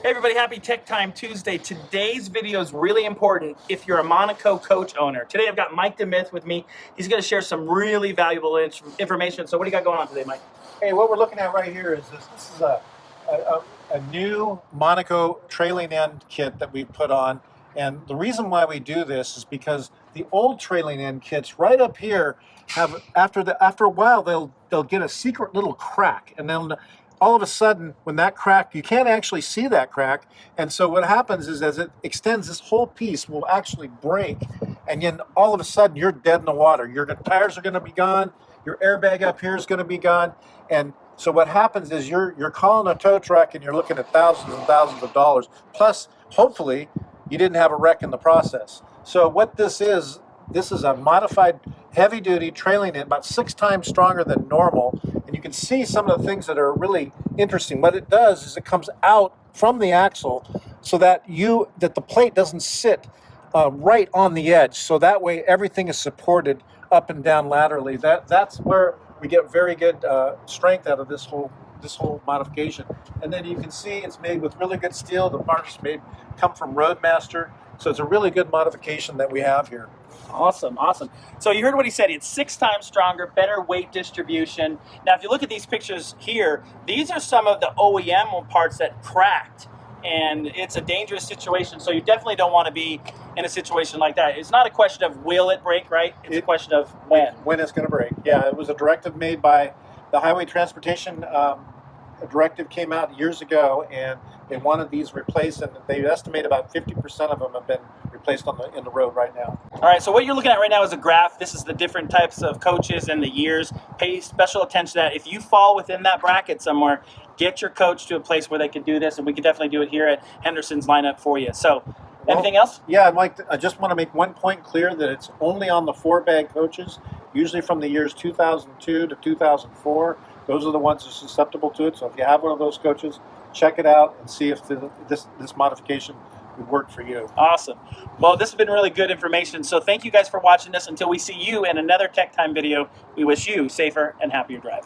Hey everybody, happy Tech Time Tuesday. Today's video is really important if you're a Monaco Coach owner. Today I've got Mike DeMith with me. He's going to share some really valuable information. So what do you got going on today, Mike? Hey, what we're looking at right here is this is a new Monaco trailing end kit that we put on. And the reason why we do this is because the old trailing end kits right up here have, after a while, they'll get a secret little crack. And then all of a sudden, when that crack, you can't actually see that crack. And so what happens is as it extends, this whole piece will actually break. And then all of a sudden, you're dead in the water. Your tires are going to be gone. Your airbag up here is going to be gone. And so what happens is you're calling a tow truck and you're looking at thousands and thousands of dollars. Plus, hopefully, you didn't have a wreck in the process. So what this is a modified heavy-duty trailing end, about 6 times stronger than normal. And you can see some of the things that are really interesting. What it does is it comes out from the axle so that the plate doesn't sit right on the edge. So that way everything is supported up and down laterally. That's where we get very good strength out of this whole modification. And then you can see it's made with really good steel. The parts come from Roadmaster. So it's a really good modification that we have here. Awesome, awesome. So you heard what he said. It's 6 times stronger, better weight distribution. Now, if you look at these pictures here, these are some of the OEM parts that cracked. And it's a dangerous situation, so you definitely don't want to be in a situation like that. It's not a question of will it break, right? It's a question of when. When it's going to break. Yeah, it was a directive made by the Highway Transportation. A directive came out years ago, and they wanted these replaced, and they estimate about 50% of them have been replaced in the road right now. All right, so what you're looking at right now is a graph. This is the different types of coaches and the years. Pay special attention to that. If you fall within that bracket somewhere, get your coach to a place where they can do this, and we can definitely do it here at Henderson's lineup for you. So, anything else? Yeah, I just want to make one point clear that it's only on the 4-bag coaches, usually from the years 2002 to 2004. Those are the ones that are susceptible to it. So if you have one of those coaches, check it out and see if this modification would work for you. Awesome. Well, this has been really good information. So thank you guys for watching this. Until we see you in another Tech Time video, we wish you safer and happier drive.